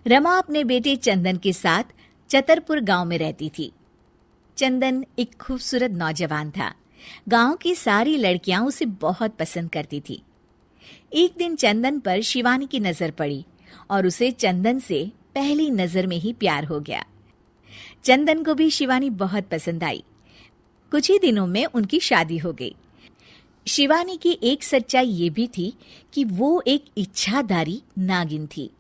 रमा अपने बेटे चंदन के साथ चतरपुर गांव में रहती थी। चंदन एक खूबसूरत नौजवान था। गांव की सारी लड़कियां उसे बहुत पसंद करती थी। एक दिन चंदन पर शिवानी की नजर पड़ी और उसे चंदन से पहली नजर में ही प्यार हो गया। चंदन को भी शिवानी बहुत पसंद आई। कुछ ही दिनों में उनकी शादी हो गई। शिवानी की एक सच्चाई ये भी थी कि वो एक इच्छाधारी नागिन थी।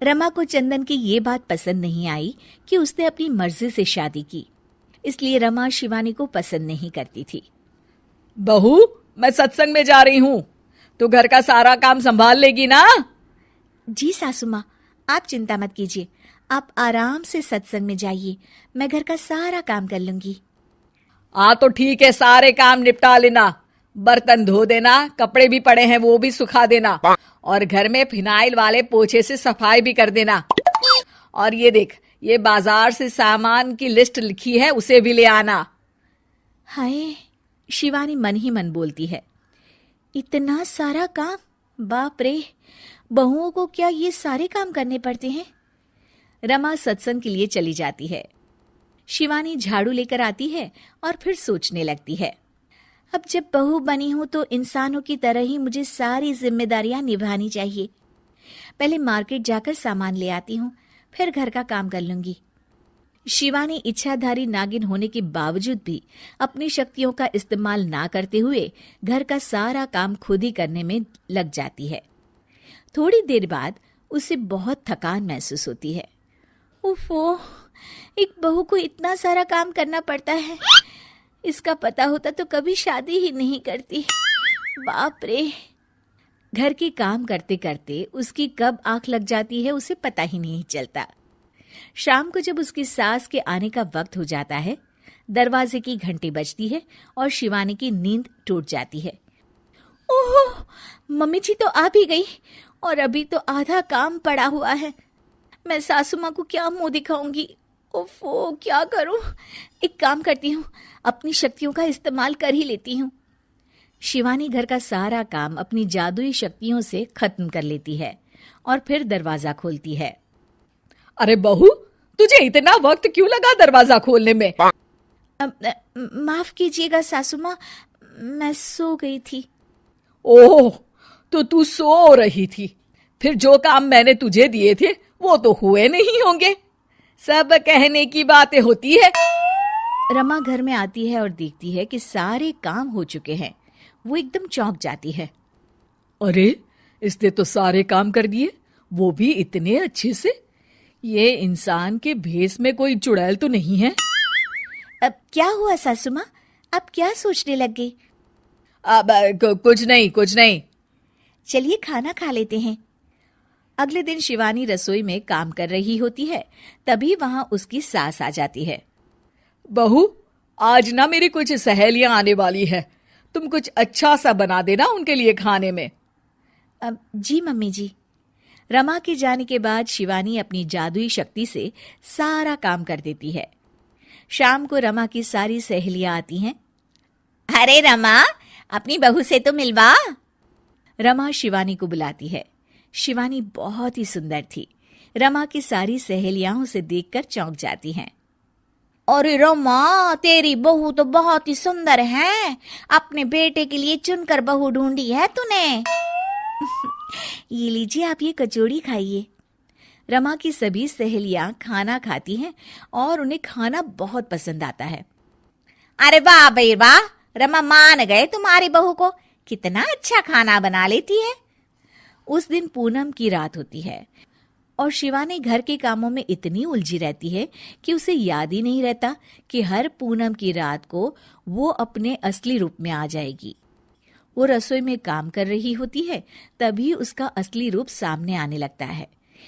रमा को चंदन की ये बात पसंद नहीं आई कि उसने अपनी मर्जी से शादी की, इसलिए रमा शिवानी को पसंद नहीं करती थी। बहू, मैं सत्संग में जा रही हूँ, तो घर का सारा काम संभाल लेगी ना? जी सासू माँ, आप चिंता मत कीजिए, आप आराम से सत्संग में जाइए, मैं घर का सारा काम कर लूंगी। तो ठीक है, सारे काम निपटा लेना। बर्तन धो देना, कपड़े भी पड़े हैं वो भी सुखा देना, और घर में फिनाइल वाले पोछे से सफाई भी कर देना। और ये देख, ये बाजार से सामान की लिस्ट लिखी है, उसे भी ले आना। हाय, शिवानी मन ही मन बोलती है, इतना सारा काम, बाप रे, बहुओं को क्या ये सारे काम करने पड़ते हैं। रमा सत्संग के लिए चली जाती है। शिवानी झाड़ू लेकर आती है और फिर सोचने लगती है, अब जब बहू बनी हूं तो इंसानों की तरह ही मुझे सारी जिम्मेदारियां निभानी चाहिए। पहले मार्केट जाकर सामान ले आती हूँ, फिर घर का काम कर लूंगी। शिवानी इच्छाधारी नागिन होने के बावजूद भी अपनी शक्तियों का इस्तेमाल ना करते हुए घर का सारा काम खुद ही करने में लग जाती है। थोड़ी देर बाद उसे बहुत थकान महसूस होती है। उफ़ो, एक बहू को इतना सारा काम करना पड़ता है। इसका पता होता तो कभी शादी ही नहीं करती। बाप रे। घर के काम करते करते उसकी कब आंख लग जाती है उसे पता ही नहीं चलता। शाम को जब उसकी सास के आने का वक्त हो जाता है, दरवाजे की घंटी बजती है और शिवानी की नींद टूट जाती है। ओह, मम्मी जी तो आ भी गई और अभी तो आधा काम पड़ा हुआ है। मैं सासू माँ को क्या मुंह दिखाऊंगी। ओफो, क्या करूं? एक काम करती हूँ, अपनी शक्तियों का इस्तेमाल कर ही लेती हूँ। शिवानी घर का सारा काम अपनी जादुई शक्तियों से खत्म कर लेती है और फिर दरवाजा खोलती है। अरे बहू, तुझे इतना वक्त क्यों लगा दरवाजा खोलने में? माफ कीजिएगा सासू माँ, मैं सो गई थी। ओह, तो तू सो रही थी, फिर जो काम मैंने तुझे दिए थे वो तो हुए नहीं होंगे। सब कहने की बातें होती है। रमा घर में आती है और देखती है कि सारे काम हो चुके हैं। वो एकदम चौंक जाती है। अरे, इसने तो सारे काम कर दिए, वो भी इतने अच्छे से। ये इंसान के भेस में कोई चुड़ैल तो नहीं है? अब क्या हुआ सासू माँ, आप क्या सोचने लग गई? अब कुछ नहीं। चलिए खाना खा लेते हैं। अगले दिन शिवानी रसोई में काम कर रही होती है, तभी वहां उसकी सास आ जाती है। बहू, आज ना मेरी कुछ सहेलियां आने वाली है, तुम कुछ अच्छा सा बना देना उनके लिए खाने में। जी मम्मी जी। रमा के जाने के बाद शिवानी अपनी जादुई शक्ति से सारा काम कर देती है। शाम को रमा की सारी सहेलियां आती हैं। अरे रमा, अपनी बहू से तो मिलवा। रमा शिवानी को बुलाती है। शिवानी बहुत ही सुंदर थी। रमा की सारी सहेलियां उसे देखकर चौंक जाती हैं। अरे रमा, तेरी बहू तो बहुत ही सुंदर है। अपने बेटे के लिए चुनकर बहू ढूंढी है तूने। ये लीजिए, आप ये कचौड़ी खाइए। रमा की सभी सहेलियां खाना खाती हैं और उन्हें खाना बहुत पसंद आता है। अरे वाह भाई वाह, रमा मान गए तुम्हारी बहू को, कितना अच्छा खाना बना लेती है। उस दिन पूनम की रात होती है और शिवानी घर के कामों में इतनी उलझी रहती है कि उसे याद ही नहीं रहता कि हर पूनम की रात को वो अपने असली रूप में आ जाएगी। वो रसोई में काम कर रही होती है, तभी उसका असली रूप सामने आने लगता है।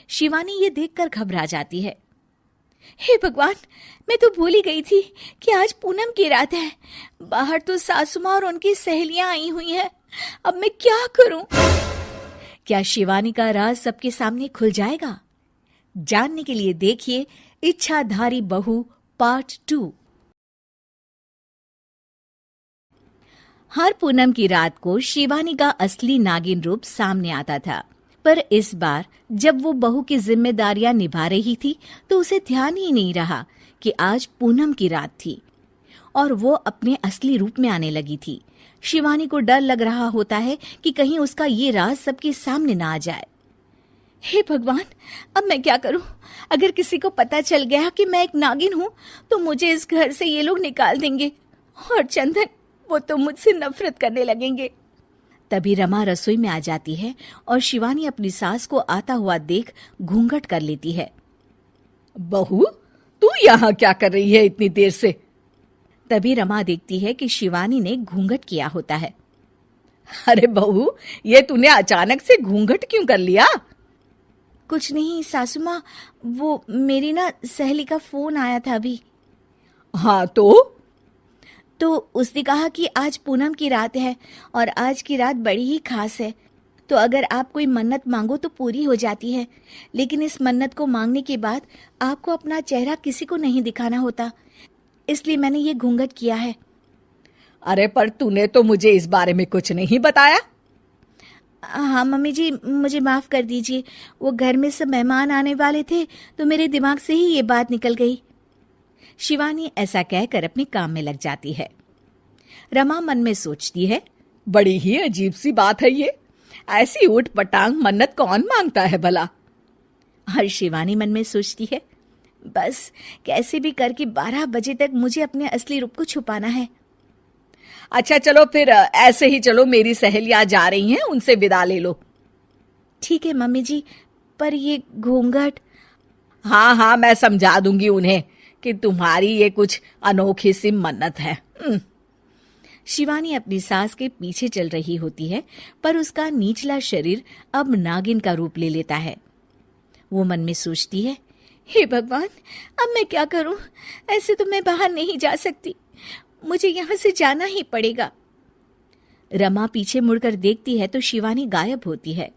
शिवानी ये देखकर घबरा जाती है। हे भगवान, मैं तो भूल ही गई थी कि आज पूनम की रात है। बाहर तो सासू माँ और उनकी सहेलियां आई हुई हैं। अब मैं क्या करूं? क्या शिवानी का राज सबके सामने खुल जाएगा? जानने के लिए देखिए इच्छाधारी बहू पार्ट 2। हर पूनम की रात को शिवानी का असली नागिन रूप सामने आता था। पर इस बार जब वो बहू की जिम्मेदारियां निभा रही थी तो उसे ध्यान ही नहीं रहा कि आज पूनम की रात थी और वो अपने असली रूप में आने लगी थी। शिवानी को डर लग रहा होता है कि कहीं उसका ये राज सबके सामने ना आ जाए। हे भगवान, अब मैं क्या करूं? अगर किसी को पता चल गया कि मैं एक नागिन हूं तो मुझे इस घर से ये लोग निकाल देंगे और चंदन, वो तो मुझसे नफरत करने लगेंगे। तभी रमा रसोई में आ जाती है और शिवानी अपनी सास को आता हुआ देख घूंघट कर लेती है। बहू, तू यहाँ क्या कर रही है इतनी देर से? तभी रमा देखती है कि शिवानी ने घूंघट किया होता है। अरे बहू, ये तूने अचानक से घूंघट क्यों कर लिया? कुछ नहीं सासू माँ, वो मेरी ना सहेली का फोन आया था अभी। हाँ तो उसने कहा कि आज पूनम की रात है और आज की रात बड़ी ही खास है, तो अगर आप कोई मन्नत मांगो तो पूरी हो जाती है, लेकिन इस मन्नत को मांगने के बाद आपको अपना चेहरा किसी को नहीं दिखाना होता, इसलिए मैंने ये घूंघट किया है। अरे पर तूने तो मुझे इस बारे में कुछ नहीं बताया। हाँ मम्मी जी, मुझे माफ कर दीजिए, वो घर में सब मेहमान आने वाले थे तो मेरे दिमाग से ही ये बात निकल गई। शिवानी ऐसा कहकर अपने काम में लग जाती है। रमा मन में सोचती है, बड़ी ही अजीब सी बात है ये, ऐसी ऊट पटांग मन्नत कौन मांगता है भला? और शिवानी मन में सोचती है, बस कैसे भी करके 12 बजे तक मुझे अपने असली रूप को छुपाना है। अच्छा चलो फिर ऐसे ही चलो, मेरी सहेलियां जा रही हैं, उनसे विदा ले लो। ठीक है मम्मी जी, पर ये घूंघट। हाँ, मैं समझा दूंगी उन्हें कि तुम्हारी ये कुछ अनोखी सी मन्नत है। शिवानी अपनी सास के पीछे चल रही होती है, पर उसका निचला शरीर अब नागिन का रूप ले लेता है। वो मन में सोचती है, हे भगवान, अब मैं क्या करूं? ऐसे तो मैं बाहर नहीं जा सकती, मुझे यहाँ से जाना ही पड़ेगा। रमा पीछे मुड़कर देखती है तो शिवानी गायब होती है।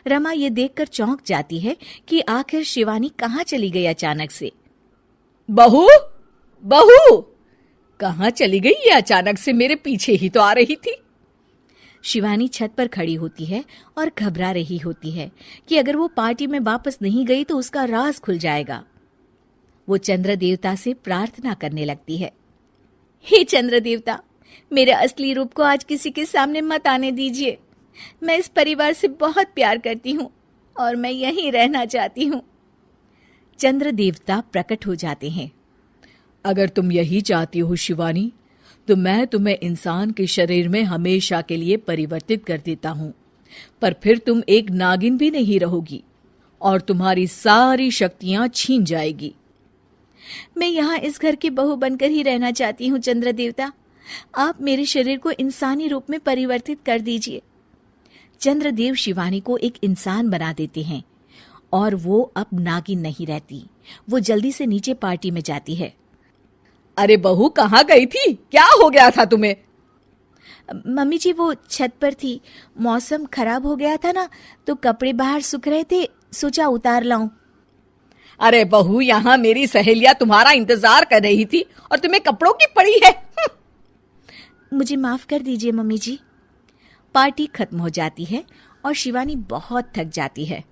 रमा ये देखकर चौंक जाती है कि आखिर शिवानी कहाँ चली गई अचानक से। बहू, कहाँ चली गई ये अचानक से? मेरे पीछे ही तो आ रही थी। शिवानी छत पर खड़ी होती है और घबरा रही होती है कि अगर वो पार्टी में वापस नहीं गई तो उसका राज खुल जाएगा। वो चंद्र देवता से प्रार्थना करने लगती है, हे चंद्र देवता, मेरे असली रूप को आज किसी के सामने मत आने दीजिए। मैं इस परिवार से बहुत प्यार करती हूँ और मैं यहीं रहना चाहती हूँ। चंद्र देवता प्रकट हो जाते हैं। अगर तुम यही चाहती हो शिवानी, तो मैं तुम्हें इंसान के शरीर में हमेशा के लिए परिवर्तित कर देता हूँ, पर फिर तुम एक नागिन भी नहीं रहोगी और तुम्हारी सारी शक्तियां छीन जाएगी। मैं यहाँ इस घर की बहू बनकर ही रहना चाहती हूँ चंद्र देवता, आप मेरे शरीर को इंसानी रूप में परिवर्तित कर दीजिए। चंद्रदेव शिवानी को एक इंसान बना देते हैं और वो अब नागिन नहीं रहती। वो जल्दी से नीचे पार्टी में जाती है। अरे बहू, कहाँ गई थी? क्या हो गया था तुम्हें? मम्मी जी, वो छत पर थी, मौसम खराब हो गया था ना, तो कपड़े बाहर सूख रहे थे, सोचा उतार लाऊं। अरे बहू, यहाँ मेरी सहेलियां तुम्हारा इंतजार कर रही थी और तुम्हें कपड़ों की पड़ी है। मुझे माफ कर दीजिए मम्मी जी। पार्टी खत्म हो जाती है और शिवानी बहुत थक जाती है।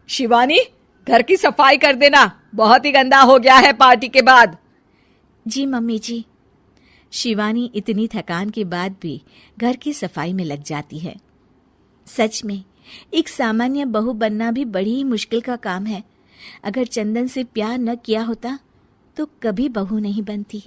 शिवानी, घर की सफाई कर देना, बहुत ही गंदा हो गया है पार्टी के बाद। जी मम्मी जी। शिवानी इतनी थकान के बाद भी घर की सफाई में लग जाती है। सच में एक सामान्य बहू बनना भी बड़ी ही मुश्किल का काम है। अगर चंदन से प्यार न किया होता तो कभी बहू नहीं बनती।